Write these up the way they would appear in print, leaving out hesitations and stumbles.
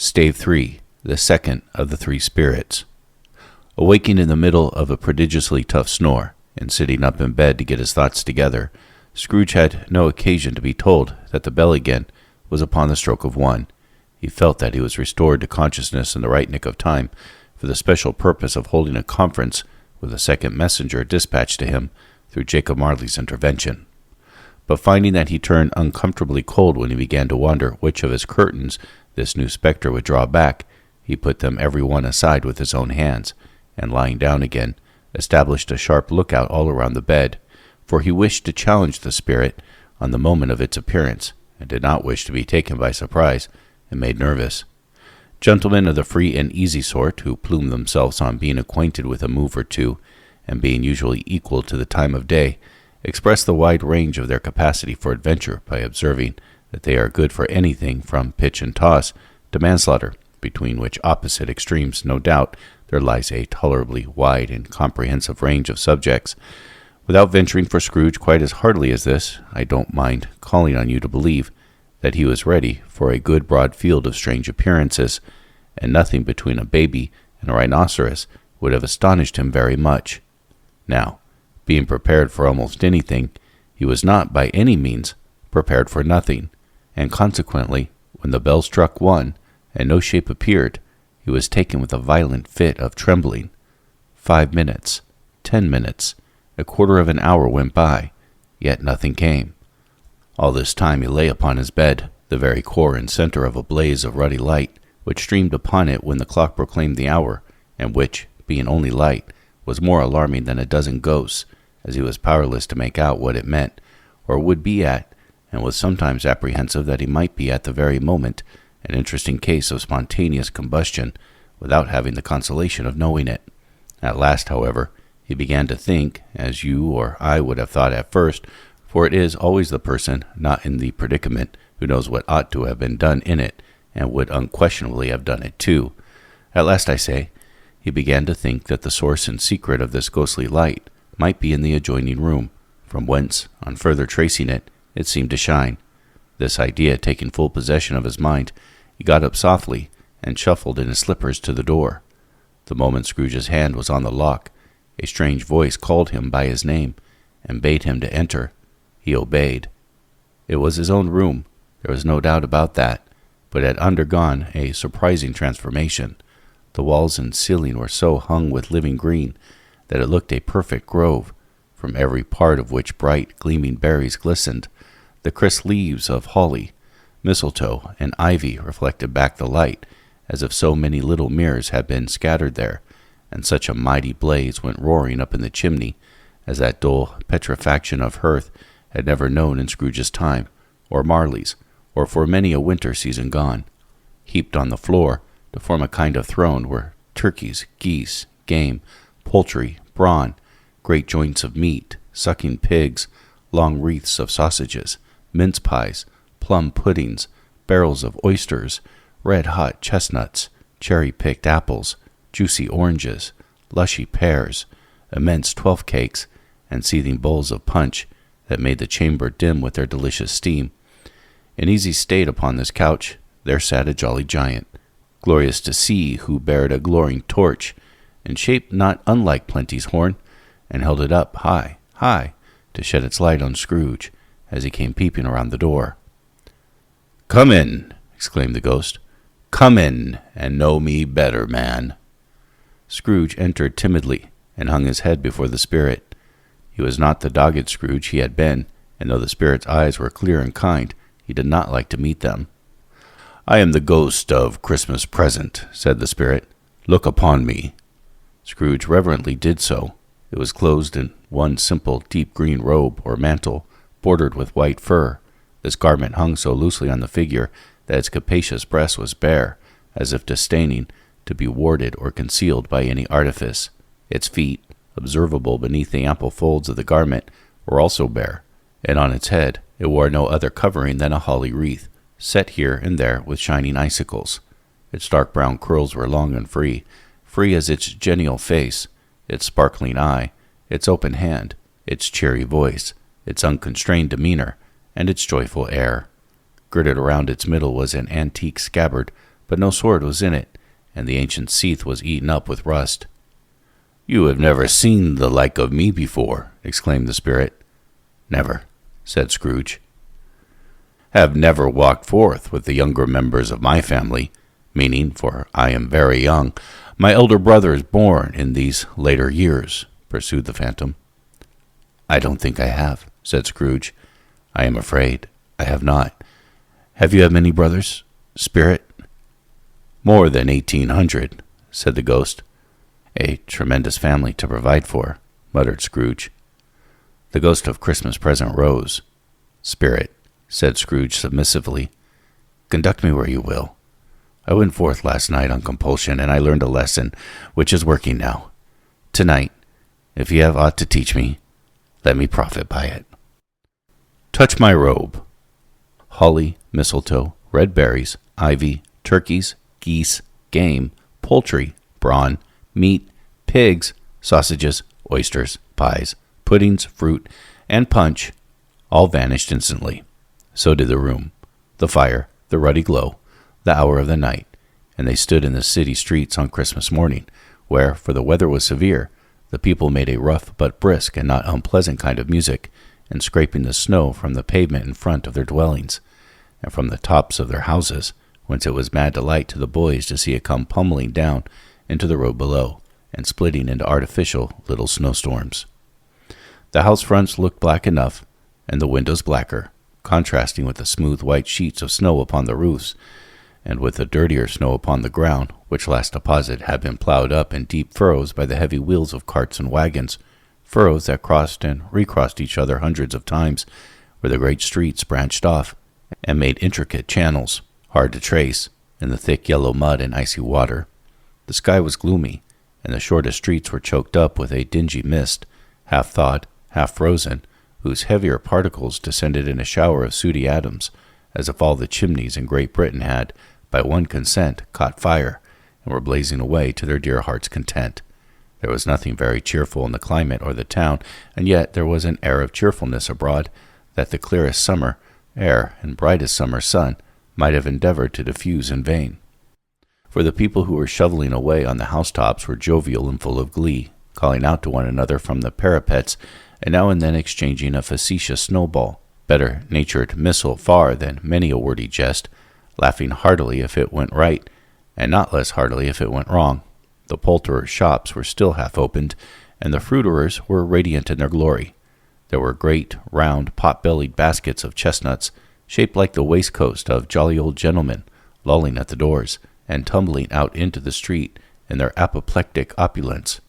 Stave 3, the second of the three spirits. Awaking in the middle of a prodigiously tough snore, and sitting up in bed to get his thoughts together, Scrooge had no occasion to be told that the bell again was upon the stroke of 1. He felt that he was restored to consciousness in the right nick of time, for the special purpose of holding a conference with a second messenger dispatched to him through Jacob Marley's intervention. But finding that he turned uncomfortably cold when he began to wonder which of his curtains this new spectre would draw back, he put them every one aside with his own hands, and lying down again, established a sharp lookout all around the bed, for he wished to challenge the spirit on the moment of its appearance, and did not wish to be taken by surprise and made nervous. Gentlemen of the free and easy sort, who plume themselves on being acquainted with a move or two, and being usually equal to the time of day, express the wide range of their capacity for adventure by observing that they are good for anything from pitch and toss to manslaughter, between which opposite extremes, no doubt, there lies a tolerably wide and comprehensive range of subjects. Without venturing for Scrooge quite as heartily as this, I don't mind calling on you to believe that he was ready for a good broad field of strange appearances, and nothing between a baby and a rhinoceros would have astonished him very much. Now, being prepared for almost anything, he was not by any means prepared for nothing, and consequently, when the bell struck 1, and no shape appeared, he was taken with a violent fit of trembling. 5 minutes, 10 minutes, a quarter of an hour went by, yet nothing came. All this time he lay upon his bed, the very core and center of a blaze of ruddy light, which streamed upon it when the clock proclaimed the hour, and which, being only light, was more alarming than a dozen ghosts, as he was powerless to make out what it meant, or would be at, and was sometimes apprehensive that he might be at the very moment an interesting case of spontaneous combustion, without having the consolation of knowing it. At last, however, he began to think, as you or I would have thought at first, for it is always the person not in the predicament who knows what ought to have been done in it, and would unquestionably have done it too. At last, I say, he began to think that the source and secret of this ghostly light might be in the adjoining room, from whence, on further tracing it, it seemed to shine. This idea taking full possession of his mind, he got up softly and shuffled in his slippers to the door. The moment Scrooge's hand was on the lock, a strange voice called him by his name and bade him to enter. He obeyed. It was his own room, there was no doubt about that, but had undergone a surprising transformation. The walls and ceiling were so hung with living green that it looked a perfect grove, from every part of which bright, gleaming berries glistened. The crisp leaves of holly, mistletoe, and ivy reflected back the light, as if so many little mirrors had been scattered there, and such a mighty blaze went roaring up in the chimney as that dull petrifaction of hearth had never known in Scrooge's time, or Marley's, or for many a winter season gone. Heaped on the floor, to form a kind of throne, were turkeys, geese, game, poultry, brawn, great joints of meat, sucking pigs, long wreaths of sausages, mince pies, plum puddings, barrels of oysters, red-hot chestnuts, cherry-picked apples, juicy oranges, lushy pears, immense 12 cakes, and seething bowls of punch that made the chamber dim with their delicious steam. In easy state upon this couch there sat a jolly giant, glorious to see, who bared a glowing torch, and shaped not unlike Plenty's horn, and held it up high, high, to shed its light on Scrooge, as he came peeping around the door. "Come in," exclaimed the ghost. "Come in, and know me better, man." Scrooge entered timidly, and hung his head before the spirit. He was not the dogged Scrooge he had been, and though the spirit's eyes were clear and kind, he did not like to meet them. "I am the ghost of Christmas Present," said the spirit. "Look upon me." Scrooge reverently did so. It was clothed in one simple deep green robe or mantle, bordered with white fur. This garment hung so loosely on the figure that its capacious breast was bare, as if disdaining to be warded or concealed by any artifice. Its feet, observable beneath the ample folds of the garment, were also bare, and on its head it wore no other covering than a holly wreath, set here and there with shining icicles. Its dark brown curls were long and free as its genial face, its sparkling eye, its open hand, its cheery voice, its unconstrained demeanor, and its joyful air. Girded around its middle was an antique scabbard, but no sword was in it, and the ancient sheath was eaten up with rust. "You have never seen the like of me before," exclaimed the spirit. "Never," said Scrooge. "Have never walked forth with the younger members of my family, meaning, for I am very young, my elder brother is born in these later years," pursued the phantom. "I don't think I have," said Scrooge. "I am afraid I have not. Have you had many brothers, spirit?" "More than 1,800, said the ghost. "A tremendous family to provide for," muttered Scrooge. The ghost of Christmas present rose. "Spirit," said Scrooge submissively, "conduct me where you will. I went forth last night on compulsion, and I learned a lesson which is working now. Tonight, if you have aught to teach me, let me profit by it. Touch my robe." Holly, mistletoe, red berries, ivy, turkeys, geese, game, poultry, brawn, meat, pigs, sausages, oysters, pies, puddings, fruit, and punch all vanished instantly. So did the room, the fire, the ruddy glow, the hour of the night, and they stood in the city streets on Christmas morning, where, for the weather was severe, the people made a rough but brisk and not unpleasant kind of music, and scraping the snow from the pavement in front of their dwellings, and from the tops of their houses, whence it was mad delight to the boys to see it come pummeling down into the road below, and splitting into artificial little snowstorms. The house fronts looked black enough, and the windows blacker, contrasting with the smooth white sheets of snow upon the roofs, and with the dirtier snow upon the ground, which last deposit had been plowed up in deep furrows by the heavy wheels of carts and wagons, furrows that crossed and recrossed each other hundreds of times, where the great streets branched off and made intricate channels, hard to trace, in the thick yellow mud and icy water. The sky was gloomy, and the shortest streets were choked up with a dingy mist, half thawed, half frozen, whose heavier particles descended in a shower of sooty atoms, as if all the chimneys in Great Britain had, by one consent, caught fire, and were blazing away to their dear hearts' content. There was nothing very cheerful in the climate or the town, and yet there was an air of cheerfulness abroad that the clearest summer air and brightest summer sun might have endeavored to diffuse in vain. For the people who were shoveling away on the housetops were jovial and full of glee, calling out to one another from the parapets, and now and then exchanging a facetious snowball, better-natured missile far than many a wordy jest, laughing heartily if it went right, and not less heartily if it went wrong. The poulterers' shops were still half opened, and the fruiterers were radiant in their glory. There were great, round, pot-bellied baskets of chestnuts, shaped like the waistcoats of jolly old gentlemen, lolling at the doors, and tumbling out into the street in their apoplectic opulence.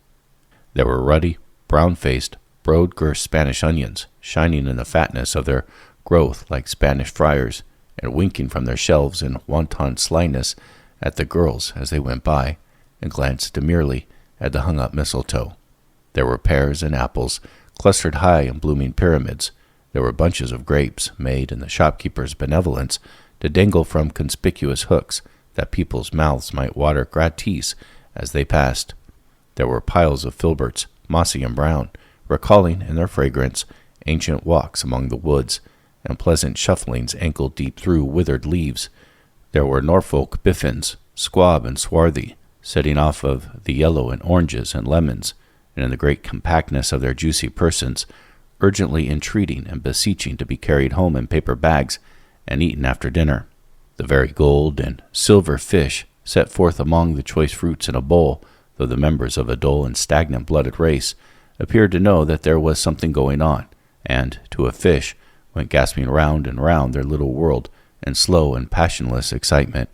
There were ruddy, brown-faced, broad-girthed Spanish onions, shining in the fatness of their growth like Spanish friars, and winking from their shelves in wanton slyness at the girls as they went by, and glanced demurely at the hung-up mistletoe. There were pears and apples, clustered high in blooming pyramids. There were bunches of grapes, made in the shopkeeper's benevolence to dangle from conspicuous hooks, that people's mouths might water gratis as they passed. There were piles of filberts, mossy and brown, recalling in their fragrance ancient walks among the woods, and pleasant shufflings ankle-deep through withered leaves. There were Norfolk biffins, squab and swarthy, setting off of the yellow and oranges and lemons, and in the great compactness of their juicy persons, urgently entreating and beseeching to be carried home in paper bags and eaten after dinner. The very gold and silver fish set forth among the choice fruits in a bowl, though the members of a dull and stagnant-blooded race appeared to know that there was something going on, and, to a fish, went gasping round and round their little world in slow and passionless excitement.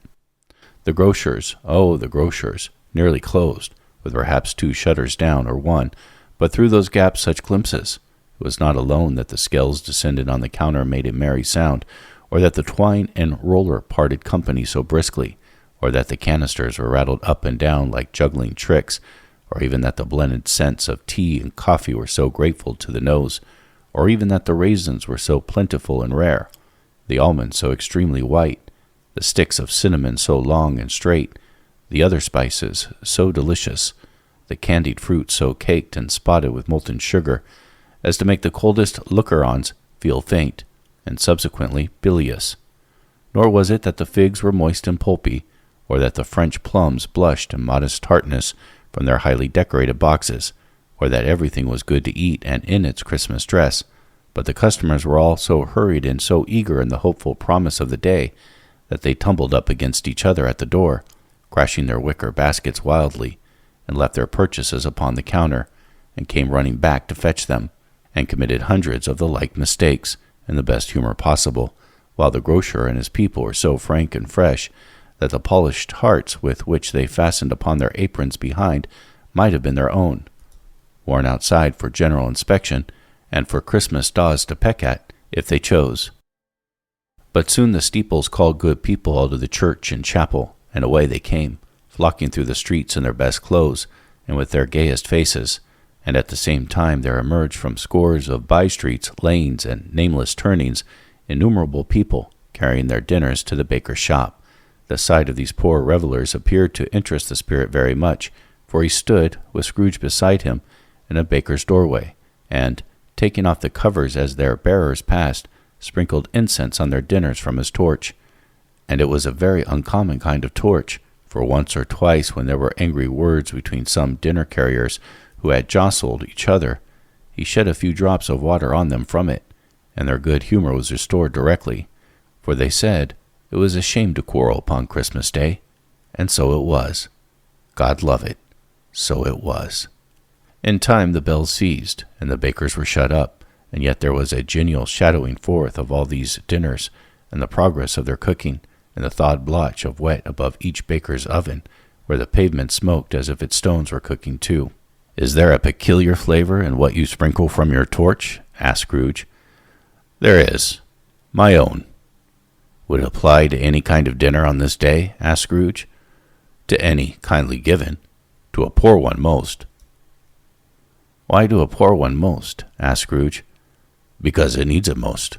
The grocers, the grocers, nearly closed, with perhaps 2 shutters down or 1, but through those gaps such glimpses. It was not alone that the scales descended on the counter made a merry sound, or that the twine and roller parted company so briskly, or that the canisters were rattled up and down like juggling tricks, or even that the blended scents of tea and coffee were so grateful to the nose, or even that the raisins were so plentiful and rare, the almonds so extremely white, the sticks of cinnamon so long and straight, the other spices so delicious, the candied fruit so caked and spotted with molten sugar, as to make the coldest looker-ons feel faint, and subsequently bilious. Nor was it that the figs were moist and pulpy, or that the French plums blushed in modest tartness from their highly decorated boxes, or that everything was good to eat and in its Christmas dress, but the customers were all so hurried and so eager in the hopeful promise of the day that they tumbled up against each other at the door, crashing their wicker baskets wildly, and left their purchases upon the counter, and came running back to fetch them, and committed hundreds of the like mistakes in the best humor possible, while the grocer and his people were so frank and fresh that the polished hearts with which they fastened upon their aprons behind might have been their own, worn outside for general inspection, and for Christmas daws to peck at, if they chose. But soon the steeples called good people all to the church and chapel, and away they came, flocking through the streets in their best clothes, and with their gayest faces, and at the same time there emerged from scores of by-streets, lanes, and nameless turnings, innumerable people, carrying their dinners to the baker's shop. The sight of these poor revelers appeared to interest the spirit very much, for he stood, with Scrooge beside him, in a baker's doorway, and, taking off the covers as their bearers passed, sprinkled incense on their dinners from his torch. And it was a very uncommon kind of torch, for once or twice when there were angry words between some dinner-carriers who had jostled each other, he shed a few drops of water on them from it, and their good humor was restored directly, for they said it was a shame to quarrel upon Christmas Day, and so it was. God love it, so it was. In time the bells ceased, and the bakers were shut up, and yet there was a genial shadowing forth of all these dinners, and the progress of their cooking, and the thawed blotch of wet above each baker's oven, where the pavement smoked as if its stones were cooking too. "Is there a peculiar flavor in what you sprinkle from your torch?" asked Scrooge. "There is. My own." "Would it apply to any kind of dinner on this day?" asked Scrooge. "To any kindly given. To a poor one most." "Why to a poor one most?" asked Scrooge. "Because it needs it most."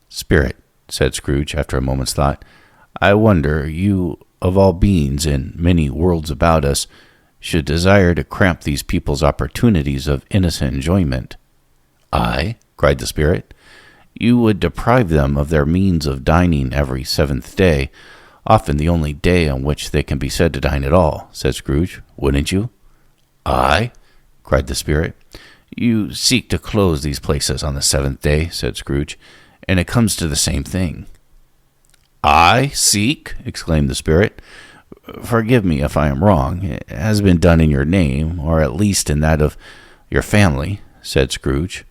"Spirit," said Scrooge, after a moment's thought, "I wonder you, of all beings in many worlds about us, should desire to cramp these people's opportunities of innocent enjoyment." "I?" cried the spirit. "You would deprive them of their means of dining every seventh day, often the only day on which they can be said to dine at all," said Scrooge, "wouldn't you?" "I?" cried the spirit. "You seek to close these places on the seventh day," said Scrooge, "and it comes to the same thing." "I seek?" exclaimed the spirit. "Forgive me if I am wrong. It has been done in your name, or at least in that of your family," said Scrooge.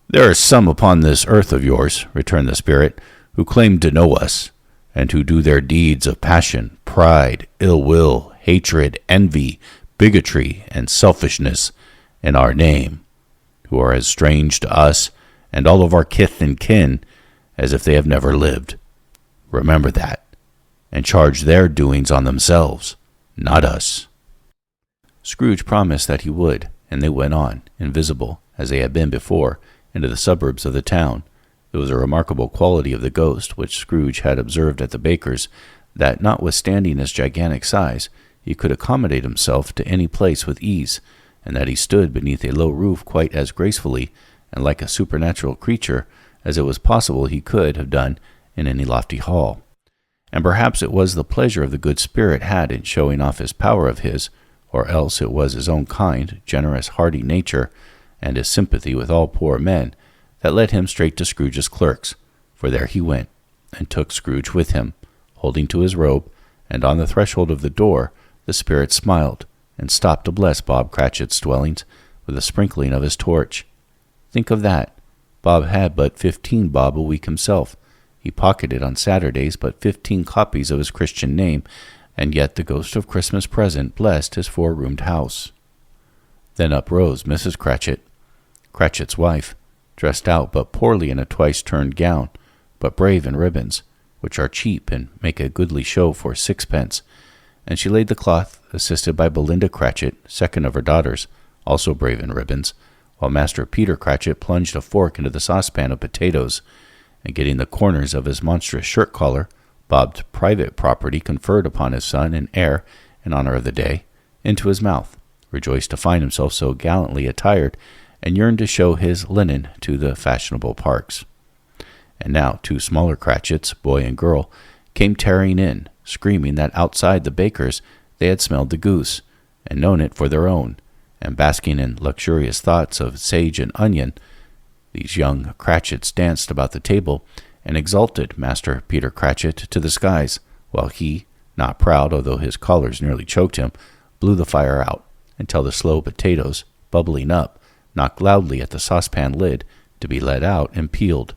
"There are some upon this earth of yours," returned the spirit, "who claim to know us, and who do their deeds of passion, pride, ill will, hatred, envy, bigotry, and selfishness in our name, who are as strange to us and all of our kith and kin as if they have never lived. Remember that, and charge their doings on themselves, not us." Scrooge promised that he would, and they went on, invisible, as they had been before, into the suburbs of the town. It was a remarkable quality of the ghost, which Scrooge had observed at the baker's, that, notwithstanding his gigantic size, he could accommodate himself to any place with ease, and that he stood beneath a low roof quite as gracefully and like a supernatural creature as it was possible he could have done in any lofty hall. And perhaps it was the pleasure of the good spirit had in showing off his power of his, or else it was his own kind, generous, hearty nature, and his sympathy with all poor men, that led him straight to Scrooge's clerks, for there he went, and took Scrooge with him, holding to his robe, and on the threshold of the door the spirit smiled, and stopped to bless Bob Cratchit's dwellings with a sprinkling of his torch. Think of that! Bob had but 15 bob a week himself. He pocketed on Saturdays but 15 copies of his Christian name, and yet the ghost of Christmas present blessed his 4-roomed house. Then up rose Mrs. Cratchit, Cratchit's wife, dressed out but poorly in a twice-turned gown, but brave in ribbons, which are cheap and make a goodly show for 6 pence, and she laid the cloth, assisted by Belinda Cratchit, second of her daughters, also brave in ribbons, while Master Peter Cratchit plunged a fork into the saucepan of potatoes, and getting the corners of his monstrous shirt-collar, Bob's private property conferred upon his son and heir in honor of the day, into his mouth, rejoiced to find himself so gallantly attired, and yearned to show his linen to the fashionable parks. And now 2 smaller Cratchits, boy and girl, came tearing in, screaming that outside the baker's they had smelled the goose, and known it for their own, and basking in luxurious thoughts of sage and onion, these young Cratchits danced about the table and exalted Master Peter Cratchit to the skies, while he, not proud, although his collars nearly choked him, blew the fire out, until the slow potatoes, bubbling up, knocked loudly at the saucepan lid to be let out and peeled.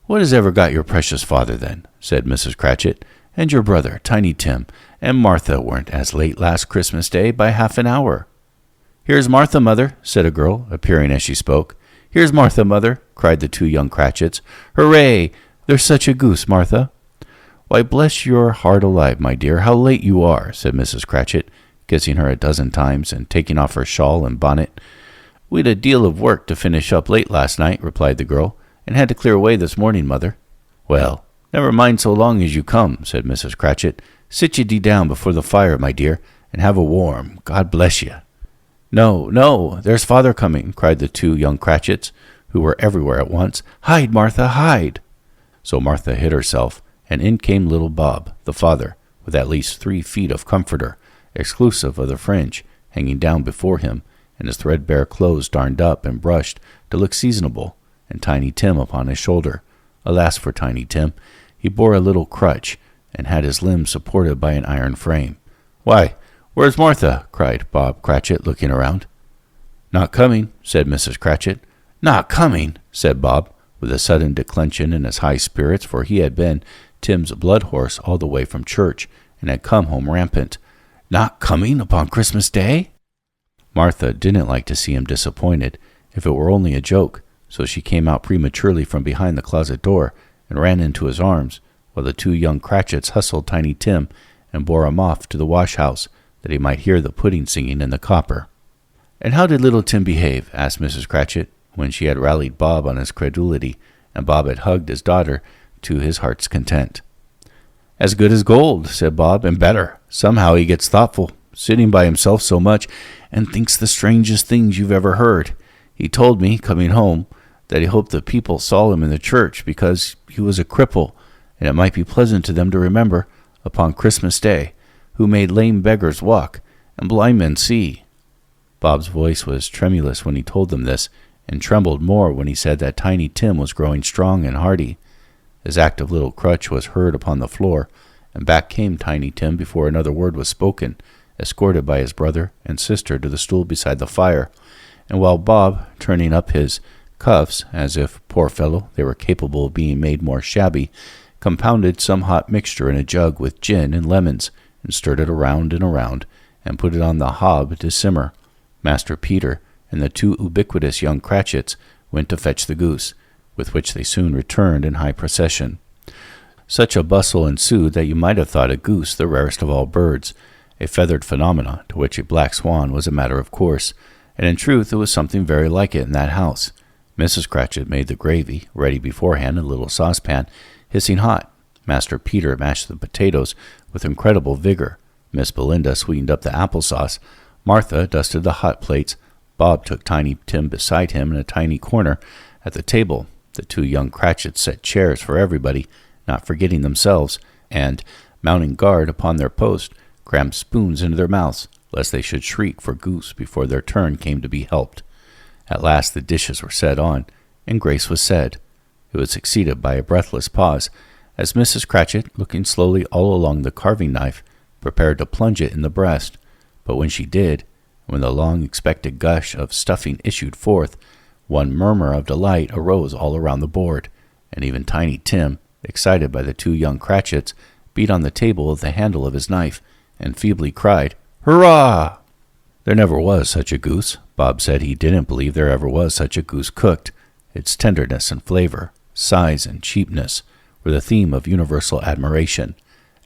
"What has ever got your precious father, then?" said Mrs. Cratchit. "And your brother, Tiny Tim, and Martha weren't as late last Christmas Day by half an hour." "Here's Martha, mother," said a girl, appearing as she spoke. "Here's Martha, mother," cried the two young Cratchits. "Hooray! There's such a goose, Martha." "Why, bless your heart alive, my dear, how late you are," said Mrs. Cratchit, kissing her a dozen times and taking off her shawl and bonnet. "We'd a deal of work to finish up late last night," replied the girl, "and had to clear away this morning, mother." "Well, never mind so long as you come," said Mrs. Cratchit. "Sit ye down before the fire, my dear, and have a warm. God bless ye." "No, no, there's father coming," cried the two young Cratchits, who were everywhere at once. "Hide, Martha, hide!" So Martha hid herself, and in came little Bob, the father, with at least 3 feet of comforter, exclusive of the fringe, hanging down before him, and his threadbare clothes darned up and brushed to look seasonable, and Tiny Tim upon his shoulder. Alas for Tiny Tim! He bore a little crutch, and had his limbs supported by an iron frame. "Why, where's Martha?" cried Bob Cratchit, looking around. "Not coming," said Mrs. Cratchit. "Not coming," said Bob, with a sudden declension in his high spirits, for he had been Tim's blood horse all the way from church, and had come home rampant. "Not coming upon Christmas Day?" Martha didn't like to see him disappointed, if it were only a joke, so she came out prematurely from behind the closet door and ran into his arms, while the two young Cratchits hustled Tiny Tim and bore him off to the wash-house, that he might hear the pudding singing in the copper. "And how did little Tim behave?" asked Mrs. Cratchit, when she had rallied Bob on his credulity, and Bob had hugged his daughter to his heart's content. "As good as gold," said Bob, "and better. Somehow he gets thoughtful, sitting by himself so much, and thinks the strangest things you've ever heard. He told me, coming home, that he hoped the people saw him in the church because he was a cripple, and it might be pleasant to them to remember, upon Christmas Day, who made lame beggars walk and blind men see." Bob's voice was tremulous when he told them this, and trembled more when he said that Tiny Tim was growing strong and hearty. His active little crutch was heard upon the floor, and back came Tiny Tim before another word was spoken, escorted by his brother and sister to the stool beside the fire, and while Bob, turning up his cuffs, as if, poor fellow, they were capable of being made more shabby, compounded some hot mixture in a jug with gin and lemons, and stirred it around and around, and put it on the hob to simmer, Master Peter and the two ubiquitous young Cratchits went to fetch the goose, with which they soon returned in high procession. Such a bustle ensued that you might have thought a goose the rarest of all birds, a feathered phenomena to which a black swan was a matter of course, and in truth it was something very like it in that house. Mrs. Cratchit made the gravy, ready beforehand in a little saucepan, hissing hot. Master Peter mashed the potatoes with incredible vigor. Miss Belinda sweetened up the applesauce. Martha dusted the hot plates. Bob took Tiny Tim beside him in a tiny corner at the table. The two young Cratchits set chairs for everybody, not forgetting themselves, and, mounting guard upon their post, crammed spoons into their mouths, lest they should shriek for goose before their turn came to be helped. At last the dishes were set on, and grace was said. It was succeeded by a breathless pause, as Mrs. Cratchit, looking slowly all along the carving-knife, prepared to plunge it in the breast. But when she did, when the long-expected gush of stuffing issued forth, one murmur of delight arose all around the board, and even Tiny Tim, excited by the two young Cratchits, beat on the table with the handle of his knife, and feebly cried, "Hurrah!" There never was such a goose. Bob said he didn't believe there ever was such a goose cooked. Its tenderness and flavor, size and cheapness, were the theme of universal admiration.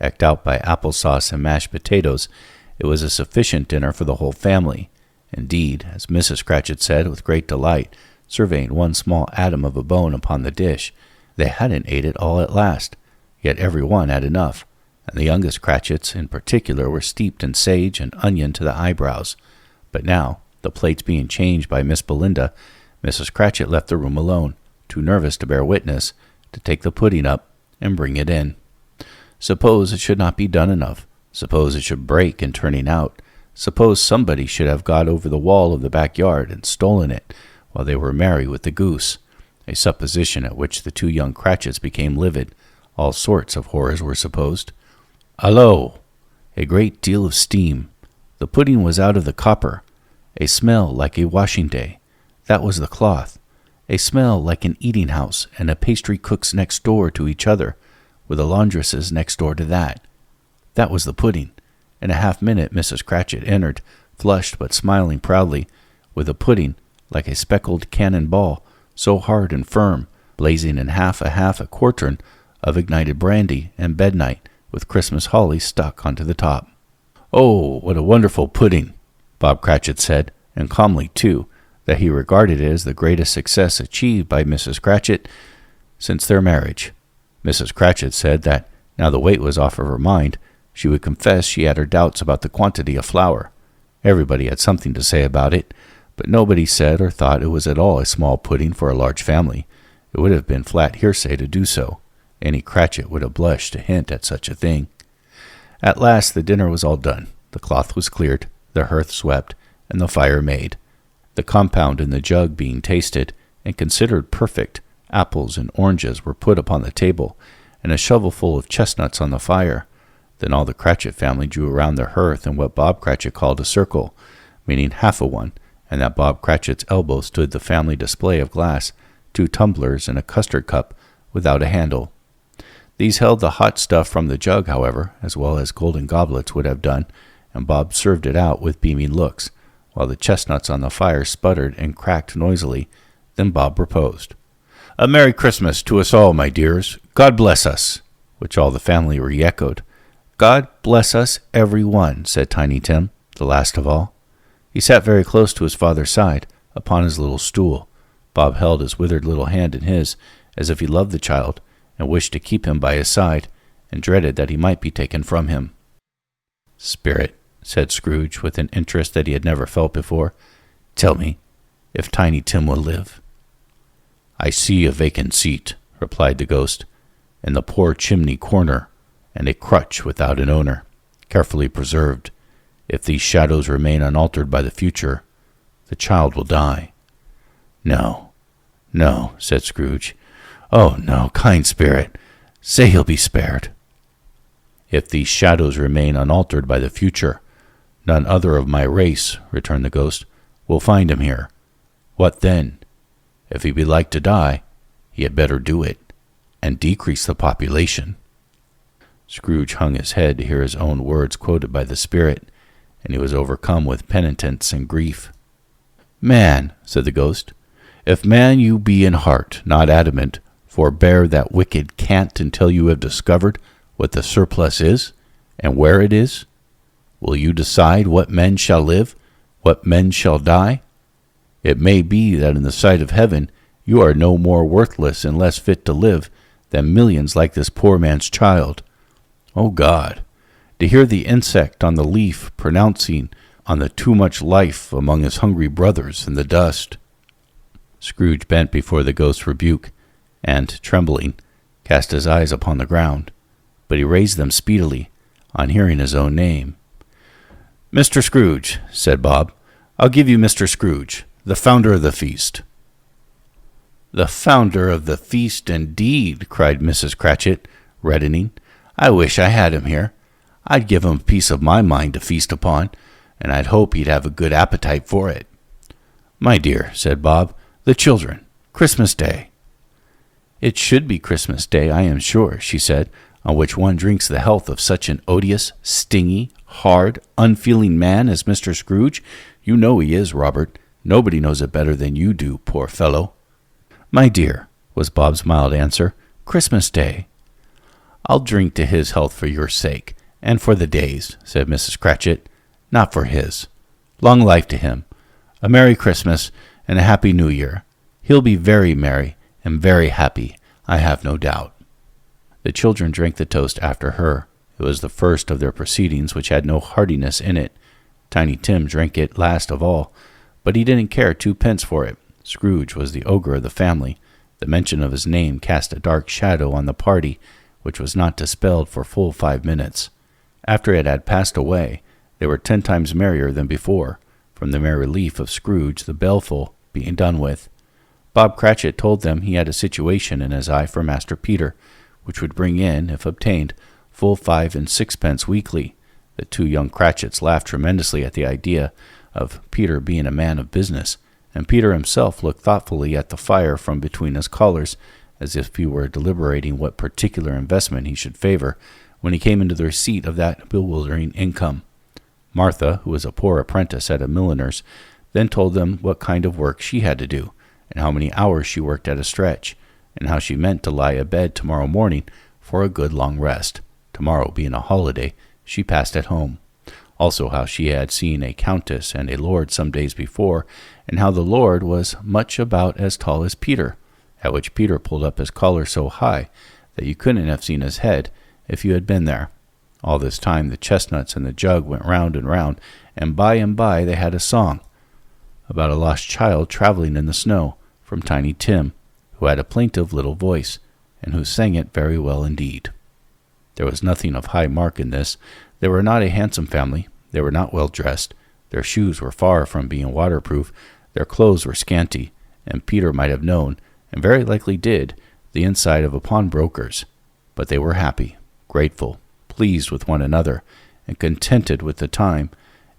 Eked out by applesauce and mashed potatoes, it was a sufficient dinner for the whole family. Indeed, as Mrs. Cratchit said with great delight, surveying one small atom of a bone upon the dish, they hadn't ate it all at last, yet every one had enough, and the youngest Cratchits in particular were steeped in sage and onion to the eyebrows. But now, the plates being changed by Miss Belinda, Mrs. Cratchit left the room alone, too nervous to bear witness, to take the pudding up and bring it in. Suppose it should not be done enough. Suppose it should break in turning out. Suppose somebody should have got over the wall of the backyard and stolen it while they were merry with the goose. A supposition at which the two young Cratchits became livid. All sorts of horrors were supposed. Hallo! A great deal of steam. The pudding was out of the copper. A smell like a washing day. That was the cloth. A smell like an eating house and a pastry cook's next door to each other, with a laundress's next door to that. That was the pudding. In a half-minute Mrs. Cratchit entered, flushed but smiling proudly, with a pudding like a speckled cannon ball, so hard and firm, blazing in half a quartern of ignited brandy and bednight, with Christmas holly stuck onto the top. "Oh, what a wonderful pudding," Bob Cratchit said, and calmly, too, that he regarded it as the greatest success achieved by Mrs. Cratchit since their marriage. Mrs. Cratchit said that, now the weight was off of her mind, she would confess she had her doubts about the quantity of flour. Everybody had something to say about it, but nobody said or thought it was at all a small pudding for a large family. It would have been flat hearsay to do so. Any Cratchit would have blushed to hint at such a thing. At last the dinner was all done. The cloth was cleared, the hearth swept, and the fire made. The compound in the jug being tasted, and considered perfect, apples and oranges were put upon the table, and a shovelful of chestnuts on the fire. Then all the Cratchit family drew around the hearth in what Bob Cratchit called a circle, meaning half a one, and at Bob Cratchit's elbow stood the family display of glass, 2 tumblers and a custard cup without a handle. These held the hot stuff from the jug, however, as well as golden goblets would have done, and Bob served it out with beaming looks, while the chestnuts on the fire sputtered and cracked noisily. Then Bob proposed, "A Merry Christmas to us all, my dears. God bless us," which all the family re-echoed. "God bless us, every one," said Tiny Tim, the last of all. He sat very close to his father's side, upon his little stool. Bob held his withered little hand in his, as if he loved the child, and wished to keep him by his side, and dreaded that he might be taken from him. "Spirit," said Scrooge, with an interest that he had never felt before, "tell me if Tiny Tim will live." "I see a vacant seat," replied the ghost, "in the poor chimney corner, and a crutch without an owner, carefully preserved. If these shadows remain unaltered by the future, the child will die." "No, no," said Scrooge. "Oh, no, kind spirit, say he'll be spared." "If these shadows remain unaltered by the future, none other of my race," returned the ghost, "will find him here. What then? If he be like to die, he had better do it, and decrease the population." Scrooge hung his head to hear his own words quoted by the spirit, and he was overcome with penitence and grief. "Man," said the ghost, "if man you be in heart, not adamant, forbear that wicked cant until you have discovered what the surplus is, and where it is. Will you decide what men shall live, what men shall die? It may be that in the sight of heaven you are no more worthless and less fit to live than millions like this poor man's child. O God, to hear the insect on the leaf pronouncing on the too much life among his hungry brothers in the dust." Scrooge bent before the ghost's rebuke, and, trembling, cast his eyes upon the ground, but he raised them speedily on hearing his own name. "Mr. Scrooge," said Bob, "I'll give you Mr. Scrooge, the founder of the feast." "The founder of the feast, indeed!" cried Mrs. Cratchit, reddening. "I wish I had him here. I'd give him a piece of my mind to feast upon, and I'd hope he'd have a good appetite for it." "My dear," said Bob, "the children, Christmas Day." "It should be Christmas Day, I am sure," she said, "on which one drinks the health of such an odious, stingy, hard, unfeeling man as Mr. Scrooge. You know he is, Robert. Nobody knows it better than you do, poor fellow." "My dear," was Bob's mild answer, "Christmas Day." "I'll drink to his health for your sake, and for the day's," said Mrs. Cratchit. "Not for his. Long life to him. A Merry Christmas and a Happy New Year. He'll be very merry and very happy, I have no doubt." The children drank the toast after her. It was the first of their proceedings which had no heartiness in it. Tiny Tim drank it last of all, but he didn't care 2 pence for it. Scrooge was the ogre of the family. The mention of his name cast a dark shadow on the party, which was not dispelled for full 5 minutes. After it had passed away, they were 10 times merrier than before, from the mere relief of Scrooge the Baleful being done with. Bob Cratchit told them he had a situation in his eye for Master Peter, which would bring in, if obtained, full 5 and 6 weekly. The 2 young Cratchits laughed tremendously at the idea of Peter being a man of business, and Peter himself looked thoughtfully at the fire from between his collars, as if he were deliberating what particular investment he should favor when he came into the receipt of that bewildering income. Martha, who was a poor apprentice at a milliner's, then told them what kind of work she had to do, and how many hours she worked at a stretch, and how she meant to lie abed tomorrow morning for a good long rest. Tomorrow being a holiday, she passed at home. Also how she had seen a countess and a lord some days before, and how the lord was much about as tall as Peter, at which Peter pulled up his collar so high that you couldn't have seen his head if you had been there. All this time the chestnuts and the jug went round and by they had a song about a lost child traveling in the snow, from Tiny Tim, who had a plaintive little voice, and who sang it very well indeed. There was nothing of high mark in this. They were not a handsome family. They were not well dressed. Their shoes were far from being waterproof. Their clothes were scanty, and Peter might have known, and very likely did, the inside of a pawnbroker's. But they were happy, grateful, pleased with one another, and contented with the time,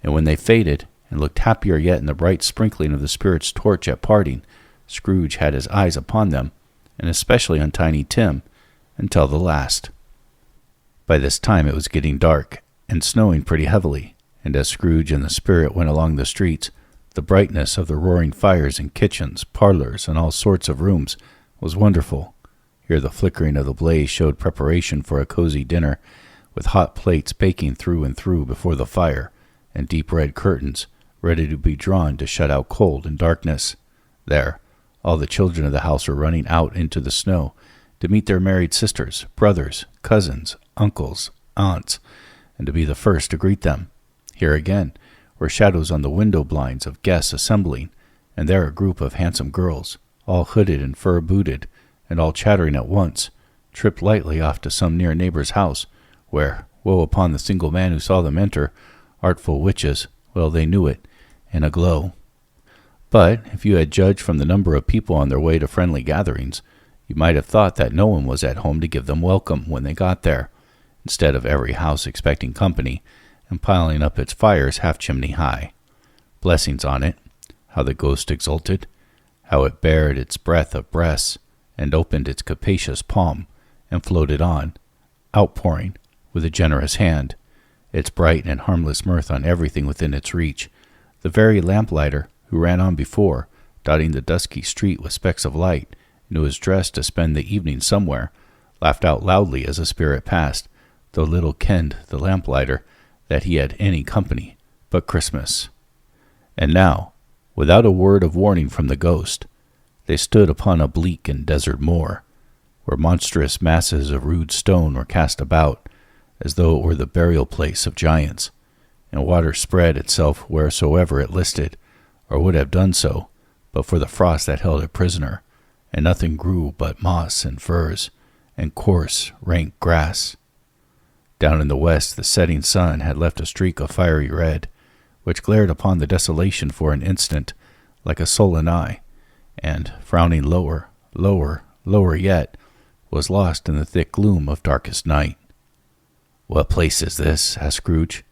and when they faded, and looked happier yet in the bright sprinkling of the Spirit's torch at parting, Scrooge had his eyes upon them, and especially on Tiny Tim, until the last. By this time it was getting dark, and snowing pretty heavily, and as Scrooge and the Spirit went along the streets, the brightness of the roaring fires in kitchens, parlors, and all sorts of rooms was wonderful. Here the flickering of the blaze showed preparation for a cozy dinner, with hot plates baking through and through before the fire, and deep red curtains ready to be drawn to shut out cold and darkness. There, all the children of the house were running out into the snow to meet their married sisters, brothers, cousins, uncles, aunts, and to be the first to greet them. Here again were shadows on the window blinds of guests assembling, and there a group of handsome girls, all hooded and fur-booted, and all chattering at once, tripped lightly off to some near neighbor's house, where, woe upon the single man who saw them enter, artful witches, well they knew it, in a glow. But if you had judged from the number of people on their way to friendly gatherings, you might have thought that no one was at home to give them welcome when they got there, instead of every house expecting company, and piling up its fires half-chimney high. Blessings on it, how the ghost exulted, how it bared its breadth of breasts, and opened its capacious palm, and floated on, outpouring, with a generous hand, its bright and harmless mirth on everything within its reach. The very lamplighter, who ran on before, dotting the dusky street with specks of light, and who was dressed to spend the evening somewhere, laughed out loudly as the Spirit passed, though little kenned the lamplighter that he had any company but Christmas. And now, without a word of warning from the ghost, they stood upon a bleak and desert moor, where monstrous masses of rude stone were cast about, as though it were the burial place of giants, and water spread itself wheresoever it listed, or would have done so, but for the frost that held it prisoner, and nothing grew but moss and furze, and coarse, rank grass. Down in the west the setting sun had left a streak of fiery red, which glared upon the desolation for an instant, like a sullen eye, and, frowning lower, lower yet, was lost in the thick gloom of darkest night. "What place is this?" asked Scrooge.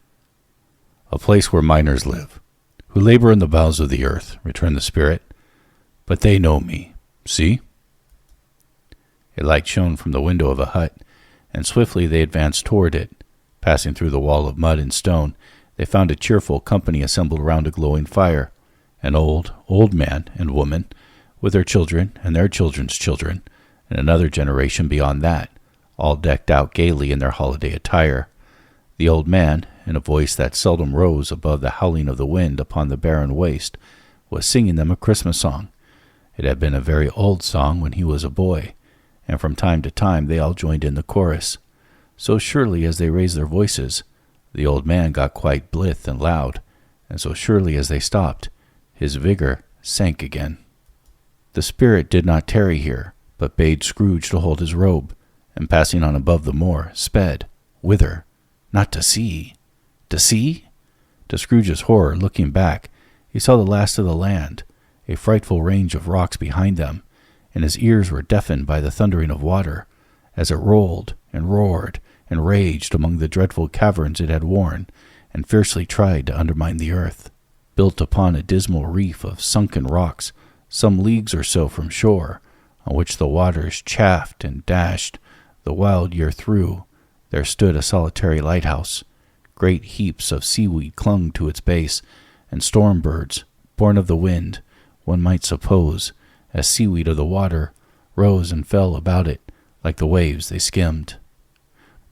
"A place where miners live, who labor in the bowels of the earth," returned the Spirit. "But they know me. See?" A light shone from the window of a hut, and swiftly they advanced toward it. Passing through the wall of mud and stone, they found a cheerful company assembled round a glowing fire, an old man and woman, with their children and their children's children, and another generation beyond that, all decked out gaily in their holiday attire. The old man, in a voice that seldom rose above the howling of the wind upon the barren waste, was singing them a Christmas song. It had been a very old song when he was a boy, and from time to time they all joined in the chorus. So surely as they raised their voices, the old man got quite blithe and loud, and so surely as they stopped, his vigor sank again. The Spirit did not tarry here, but bade Scrooge to hold his robe, and passing on above the moor, sped. Whither? Not to sea. To sea? To Scrooge's horror, looking back, he saw the last of the land, a frightful range of rocks behind them, and his ears were deafened by the thundering of water, as it rolled and roared and raged among the dreadful caverns it had worn, and fiercely tried to undermine the earth. Built upon a dismal reef of sunken rocks, some leagues or so from shore, on which the waters chafed and dashed the wild year through, there stood a solitary lighthouse. Great heaps of seaweed clung to its base, and storm birds, born of the wind, one might suppose, as seaweed of the water, rose and fell about it like the waves they skimmed.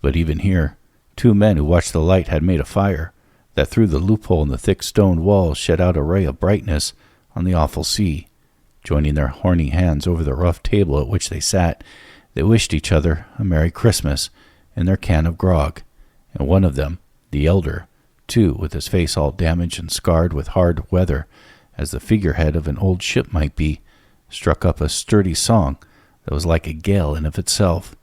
But even here, 2 men who watched the light had made a fire that through the loophole in the thick stone walls shed out a ray of brightness on the awful sea. Joining their horny hands over the rough table at which they sat, they wished each other a Merry Christmas in their can of grog, and one of them, the elder, too, with his face all damaged and scarred with hard weather, as the figurehead of an old ship might be, struck up a sturdy song that was like a gale in of itself.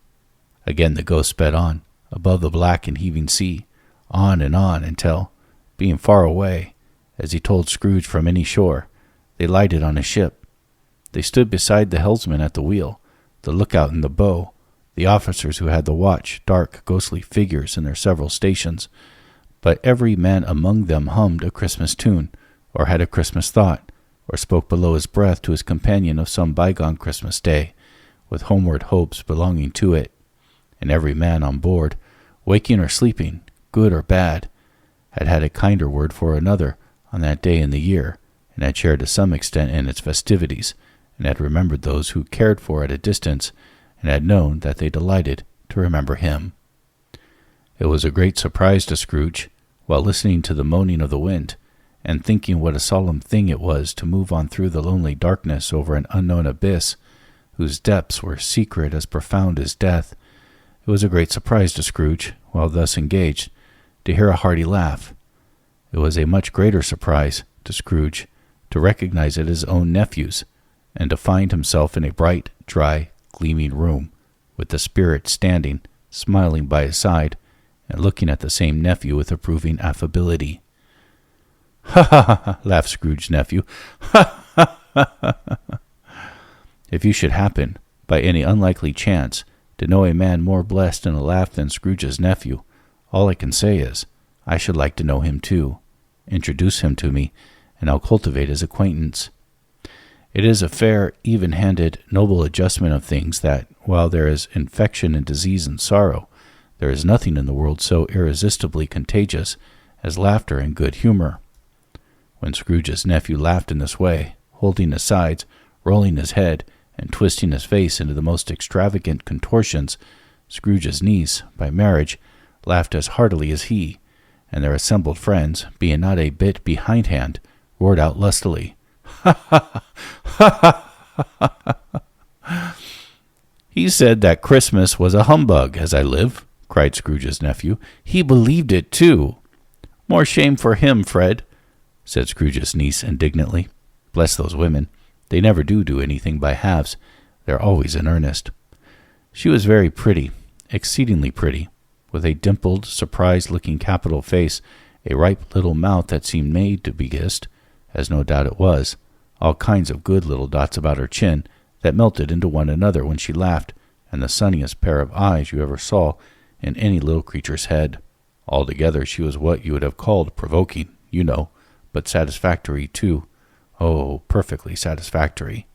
Again the ghost sped on, above the black and heaving sea, on, until, being far away, as he told Scrooge from any shore, they lighted on a ship. They stood beside the helmsman at the wheel, the lookout in the bow, the officers who had the watch, dark, ghostly figures in their several stations, but every man among them hummed a Christmas tune, or had a Christmas thought, or spoke below his breath to his companion of some bygone Christmas day, with homeward hopes belonging to it. And every man on board, waking or sleeping, good or bad, had had a kinder word for another on that day in the year, and had shared to some extent in its festivities, and had remembered those who cared for at a distance, and had known that they delighted to remember him. It was a great surprise to Scrooge, while listening to the moaning of the wind, and thinking what a solemn thing it was to move on through the lonely darkness over an unknown abyss, whose depths were secret as profound as death. It was a great surprise to Scrooge, while thus engaged, to hear a hearty laugh. It was a much greater surprise to Scrooge to recognize it as his own nephew's, and to find himself in a bright, dry, gleaming room, with the spirit standing, smiling by his side, and looking at the same nephew with approving affability. "Ha ha ha!" laughed Scrooge's nephew. "Ha ha ha ha!" If you should happen, by any unlikely chance, to know a man more blessed in a laugh than Scrooge's nephew, all I can say is, I should like to know him too. Introduce him to me, and I'll cultivate his acquaintance. It is a fair, even-handed, noble adjustment of things that, while there is infection and disease and sorrow, there is nothing in the world so irresistibly contagious as laughter and good humor. When Scrooge's nephew laughed in this way, holding his sides, rolling his head, and twisting his face into the most extravagant contortions, Scrooge's niece, by marriage, laughed as heartily as he, and their assembled friends, being not a bit behindhand, roared out lustily, "Ha ha ha ha ha!" "He said that Christmas was a humbug, as I live," cried Scrooge's nephew. "He believed it, too." "More shame for him, Fred," said Scrooge's niece indignantly. "Bless those women. They never do anything by halves. They're always in earnest." She was very pretty, exceedingly pretty, with a dimpled, surprised-looking capital face, a ripe little mouth that seemed made to be kissed, as no doubt it was, all kinds of good little dots about her chin that melted into one another when she laughed, and the sunniest pair of eyes you ever saw in any little creature's head. Altogether she was what you would have called provoking, you know, but satisfactory, too. Oh, perfectly satisfactory.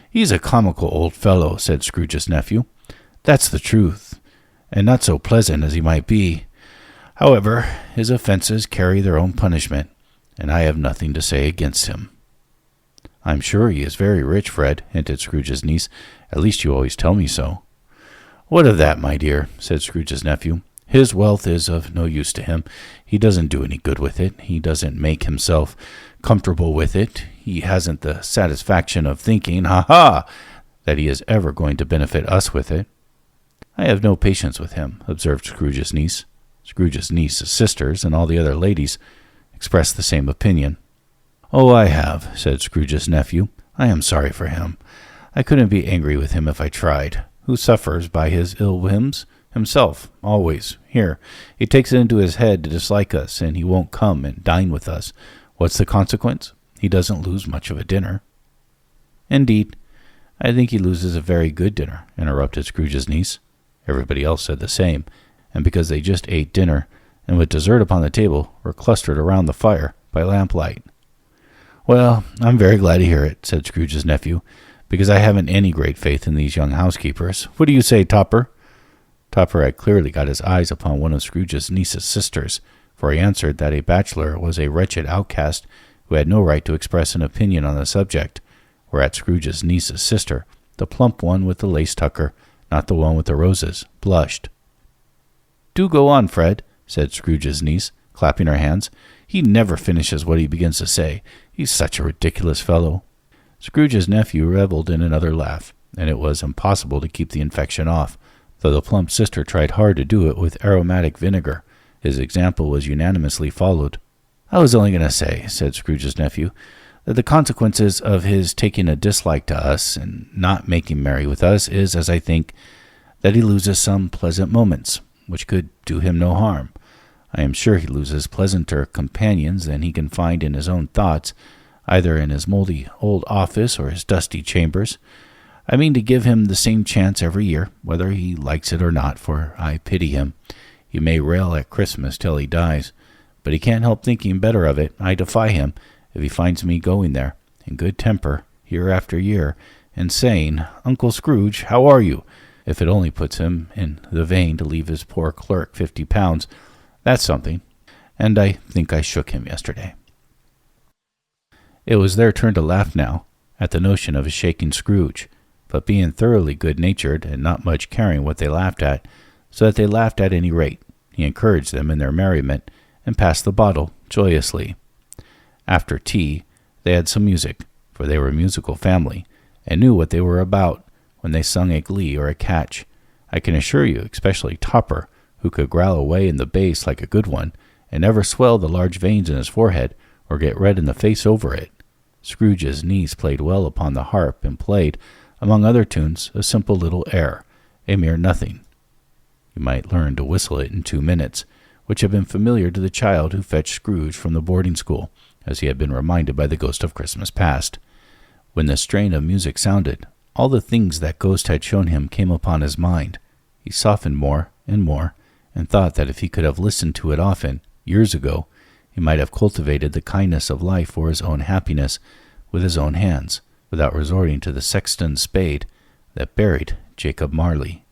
"He's a comical old fellow," said Scrooge's nephew. "That's the truth, and not so pleasant as he might be. However, his offenses carry their own punishment, and I have nothing to say against him." "I'm sure he is very rich, Fred," hinted Scrooge's niece. "At least you always tell me so." "What of that, my dear?" said Scrooge's nephew. "His wealth is of no use to him. He doesn't do any good with it. He doesn't make himself comfortable with it. He hasn't the satisfaction of thinking, ha, that he is ever going to benefit us with it." "I have no patience with him," observed Scrooge's niece. Scrooge's niece's sisters and all the other ladies expressed the same opinion. "Oh, I have," said Scrooge's nephew. "I am sorry for him. I couldn't be angry with him if I tried. who suffers by his ill whims? Himself, always. Here, he takes it into his head to dislike us, and he won't come and dine with us. What's the consequence? He doesn't lose much of a dinner." "Indeed, I think he loses a very good dinner," interrupted Scrooge's niece. Everybody else said the same, and because they just ate dinner, and with dessert upon the table, were clustered around the fire by lamplight. "Well, I'm very glad to hear it," said Scrooge's nephew, "because I haven't any great faith in these young housekeepers. What do you say, Topper?" Topper had clearly got his eyes upon one of Scrooge's niece's sisters, for he answered that a bachelor was a wretched outcast who had no right to express an opinion on the subject, whereat Scrooge's niece's sister, the plump one with the lace tucker, not the one with the roses, blushed. "Do go on, Fred," said Scrooge's niece, clapping her hands. "He never finishes what he begins to say. He's such a ridiculous fellow." Scrooge's nephew revelled in another laugh, and it was impossible to keep the infection off, though the plump sister tried hard to do it with aromatic vinegar. His example was unanimously followed. "I was only going to say," said Scrooge's nephew, "that the consequences of his taking a dislike to us and not making merry with us is, as I think, that he loses some pleasant moments, which could do him no harm. I am sure he loses pleasanter companions than he can find in his own thoughts, either in his mouldy old office or his dusty chambers. I mean to give him the same chance every year, whether he likes it or not, for I pity him. He may rail at Christmas till he dies, but he can't help thinking better of it. I defy him, if he finds me going there, in good temper, year after year, and saying, 'Uncle Scrooge, how are you?' if it only puts him in the vein to leave his poor clerk £50. That's something, and I think I shook him yesterday." It was their turn to laugh now, at the notion of his shaking Scrooge, but being thoroughly good-natured and not much caring what they laughed at, so that they laughed at any rate, he encouraged them in their merriment, and passed the bottle joyously. After tea, they had some music, for they were a musical family, and knew what they were about when they sung a glee or a catch. I can assure you, especially Topper, who could growl away in the bass like a good one, and never swell the large veins in his forehead, or get red in the face over it. Scrooge's niece played well upon the harp, and played, among other tunes, a simple little air, a mere nothing. You might learn to whistle it in 2 minutes, which had been familiar to the child who fetched Scrooge from the boarding school, as he had been reminded by the ghost of Christmas past. When the strain of music sounded, all the things that ghost had shown him came upon his mind. He softened more and more, and thought that if he could have listened to it often, years ago, he might have cultivated the kindness of life for his own happiness with his own hands, without resorting to the sexton's spade that buried Jacob Marley.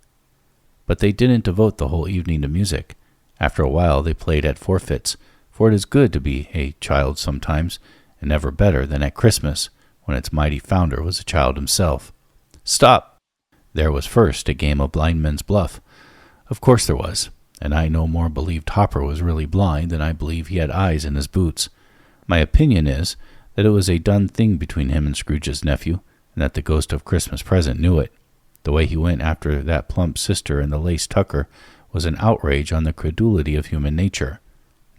But they didn't devote the whole evening to music. After a while they played at forfeits, for it is good to be a child sometimes, and never better than at Christmas, when its mighty founder was a child himself. Stop! There was first a game of blindman's buff. Of course there was, and I no more believe Topper was really blind than I believe he had eyes in his boots. My opinion is that it was a done thing between him and Scrooge's nephew, and that the ghost of Christmas present knew it. The way he went after that plump sister in the lace tucker was an outrage on the credulity of human nature,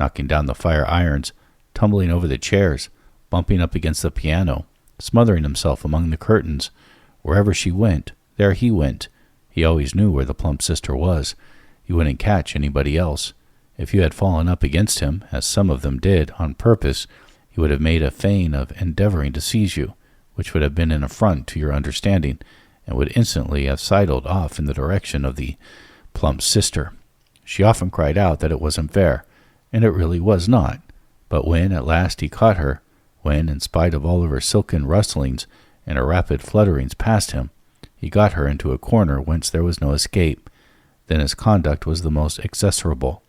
knocking down the fire irons, tumbling over the chairs, bumping up against the piano, smothering himself among the curtains. Wherever she went, there he went. He always knew where the plump sister was. He wouldn't catch anybody else. If you had fallen up against him, as some of them did, on purpose, he would have made a feign of endeavoring to seize you, which would have been an affront to your understanding, and would instantly have sidled off in the direction of the plump sister. She often cried out that it wasn't fair, and it really was not. But when at last he caught her, when, in spite of all of her silken rustlings and her rapid flutterings past him, he got her into a corner whence there was no escape, then his conduct was the most execrable,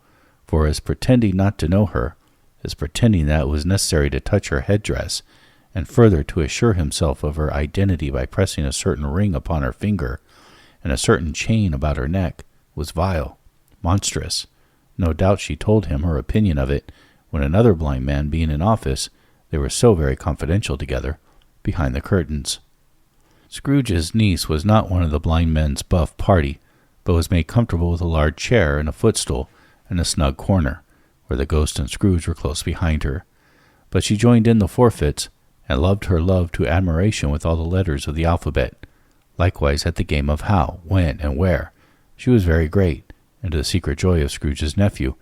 for his pretending not to know her, his pretending that it was necessary to touch her headdress, and further to assure himself of her identity by pressing a certain ring upon her finger, and a certain chain about her neck, was vile, monstrous. No doubt she told him her opinion of it, when another blind man being in office, they were so very confidential together, behind the curtains. Scrooge's niece was not one of the blind men's buff party, but was made comfortable with a large chair and a footstool in a snug corner, where the ghost and Scrooge were close behind her. But she joined in the forfeits, and loved her love to admiration with all the letters of the alphabet. Likewise at the game of how, when, and where. She was very great, and to the secret joy of Scrooge's nephew,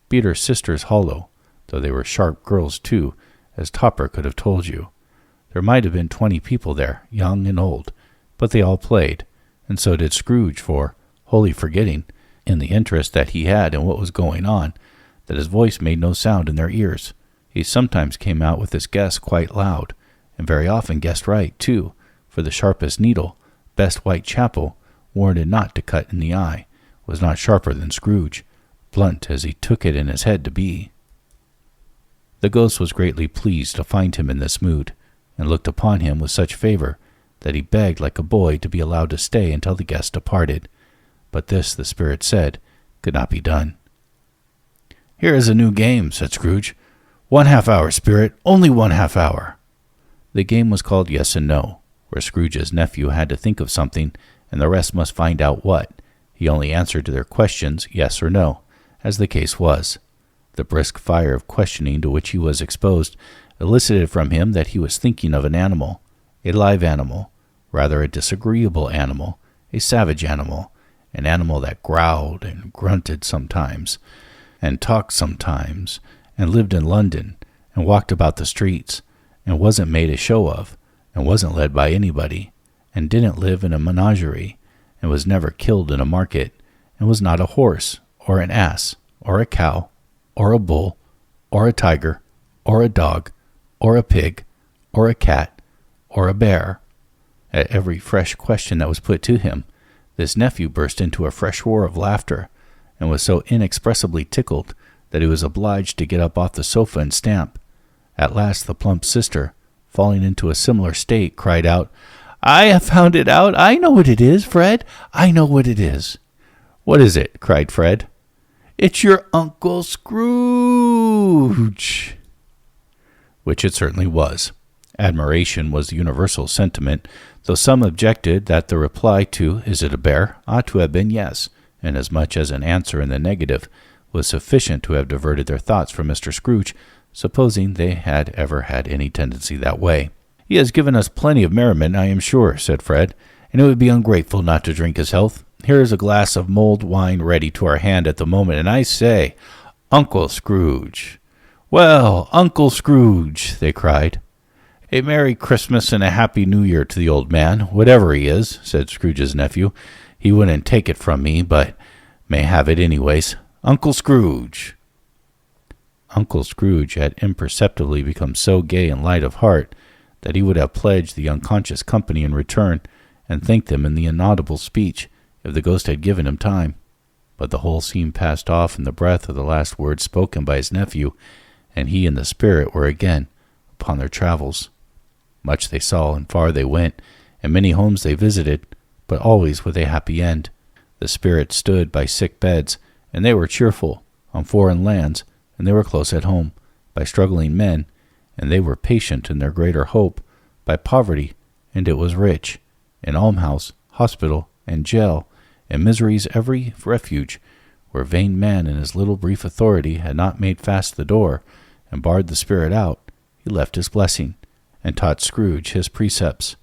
beat her sisters hollow, though they were sharp girls too, as Topper could have told you. There might have been 20 people there, young and old, but they all played, and so did Scrooge, for, wholly forgetting, in the interest that he had in what was going on, that his voice made no sound in their ears. He sometimes came out with his guess quite loud, and very often guessed right, too, for the sharpest needle, best Whitechapel, warranted not to cut in the eye, was not sharper than Scrooge, blunt as he took it in his head to be. The ghost was greatly pleased to find him in this mood, and looked upon him with such favor that he begged like a boy to be allowed to stay until the guest departed. But this, the spirit said, could not be done. "Here is a new game," said Scrooge. "1 half-hour, spirit, only 1 half-hour." The game was called Yes and No, where Scrooge's nephew had to think of something, and the rest must find out what. He only answered to their questions yes or no, as the case was. The brisk fire of questioning to which he was exposed elicited from him that he was thinking of an animal, a live animal, rather a disagreeable animal, a savage animal, an animal that growled and grunted sometimes, and talked sometimes, and lived in London, and walked about the streets, and wasn't made a show of, and wasn't led by anybody, and didn't live in a menagerie, and was never killed in a market, and was not a horse, or an ass, or a cow, or a bull, or a tiger, or a dog, or a pig, or a cat, or a bear. At every fresh question that was put to him, this nephew burst into a fresh roar of laughter, and was so inexpressibly tickled that he was obliged to get up off the sofa and stamp. At last the plump sister, falling into a similar state, cried out, "I have found it out. I know what it is, Fred. I know what it is." "What is it?" cried Fred. "It's your Uncle Scrooge." Which it certainly was. Admiration was the universal sentiment, though some objected that the reply to "Is it a bear?" ought to have been yes, inasmuch as an answer in the negative was sufficient to have diverted their thoughts from Mr. Scrooge, supposing they had ever had any tendency that way. "He has given us plenty of merriment, I am sure," said Fred, "and it would be ungrateful not to drink his health. Here is a glass of mulled wine ready to our hand at the moment, and I say, Uncle Scrooge." "Well, Uncle Scrooge," they cried. "A Merry Christmas and a Happy New Year to the old man, whatever he is," said Scrooge's nephew. "He wouldn't take it from me, but may have it anyways. Uncle Scrooge." Uncle Scrooge had imperceptibly become so gay and light of heart that he would have pledged the unconscious company in return, and thanked them in the inaudible speech, if the ghost had given him time. But the whole scene passed off in the breath of the last words spoken by his nephew, and he and the spirit were again upon their travels. Much they saw, and far they went, and many homes they visited, but always with a happy end. The spirit stood by sick beds, and they were cheerful, on foreign lands, and they were close at home, by struggling men, and they were patient in their greater hope, by poverty, and it was rich, in almshouse, hospital, and jail, and misery's every refuge, where vain man in his little brief authority had not made fast the door, and barred the spirit out, he left his blessing, and taught Scrooge his precepts.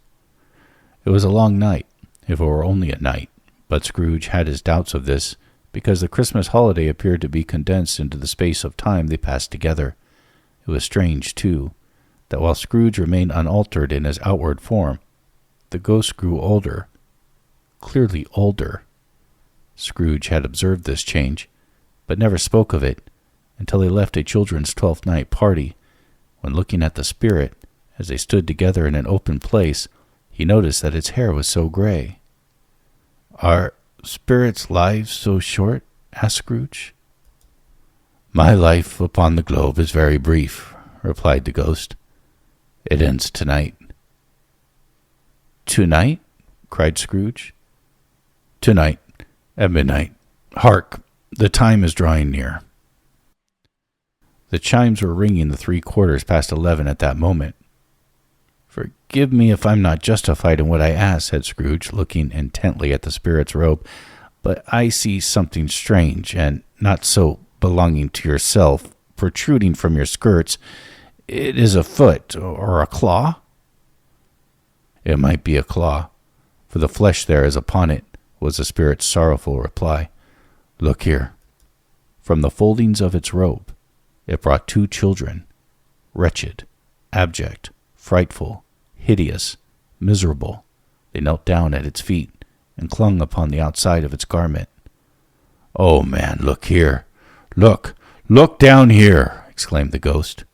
It was a long night, if it were only a night, but Scrooge had his doubts of this, because the Christmas holiday appeared to be condensed into the space of time they passed together. It was strange, too, that while Scrooge remained unaltered in his outward form, the ghost grew older, clearly older. Scrooge had observed this change, but never spoke of it until they left a children's 12th night party, when looking at the spirit, as they stood together in an open place, he noticed that its hair was so gray. "Are spirits' lives so short?" asked Scrooge. "My life upon the globe is very brief," replied the ghost. "It ends tonight." "Tonight?" cried Scrooge. "Tonight, at midnight. Hark, the time is drawing near." The chimes were ringing the 11:15 at that moment. "Forgive me if I'm not justified in what I ask," said Scrooge, looking intently at the spirit's robe, "but I see something strange, and not so belonging to yourself, protruding from your skirts. It is a foot, or a claw?" "It might be a claw, for the flesh there is upon it, was the spirit's sorrowful reply. Look here. From the foldings of its robe, it brought 2 children, wretched, abject, frightful, hideous, miserable. They knelt down at its feet and clung upon the outside of its garment. Oh, man, look here. Look down here, exclaimed the ghost.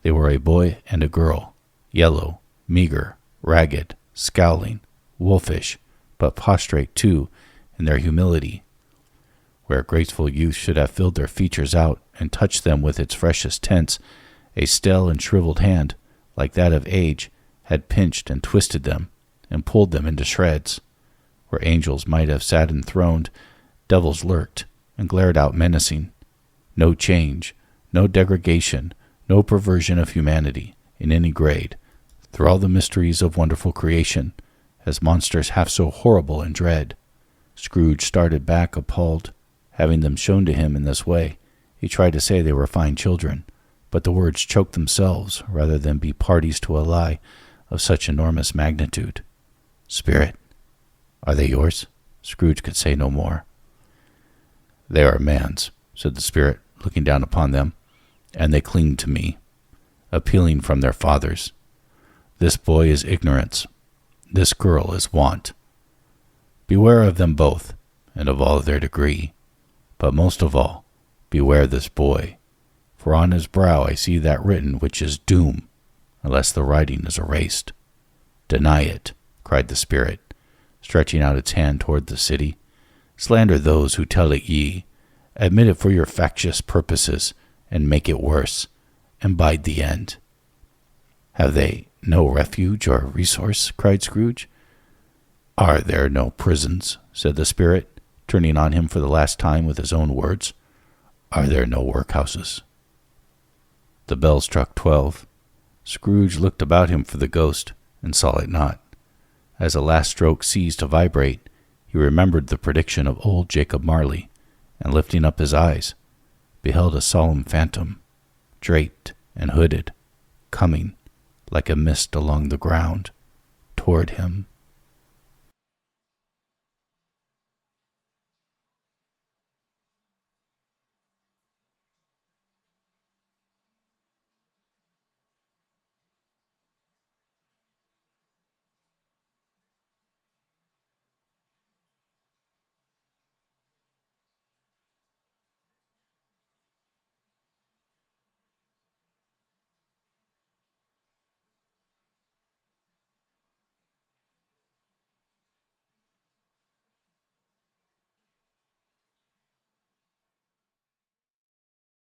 They were a boy and a girl, yellow, meager, ragged, scowling, wolfish, but prostrate too in their humility. Where graceful youth should have filled their features out and touched them with its freshest tints, a stale and shriveled hand, like that of age, had pinched and twisted them and pulled them into shreds. Where angels might have sat enthroned, devils lurked and glared out menacing. No change, no degradation, no perversion of humanity in any grade, through all the mysteries of wonderful creation, as monsters half so horrible and dread. Scrooge started back appalled, having them shown to him in this way. He tried to say they were fine children, but the words choked themselves rather than be parties to a lie of such enormous magnitude. Spirit, are they yours? Scrooge could say no more. They are man's, said the spirit, looking down upon them, and they cling to me, appealing from their fathers. This boy is ignorance. This girl is want. Beware of them both, and of all their degree. But most of all, beware this boy, for on his brow I see that written which is doom, unless the writing is erased. Deny it, cried the spirit, stretching out its hand toward the city. Slander those who tell it ye. Admit it for your factious purposes, and make it worse, and bide the end. Have they no refuge or resource? Cried Scrooge. Are there no prisons? Said the spirit, turning on him for the last time with his own words. Are there no workhouses? The bell struck 12. Scrooge looked about him for the ghost, and saw it not. As the last stroke ceased to vibrate, he remembered the prediction of old Jacob Marley, and lifting up his eyes, beheld a solemn phantom, draped and hooded, coming, like a mist along the ground, toward him.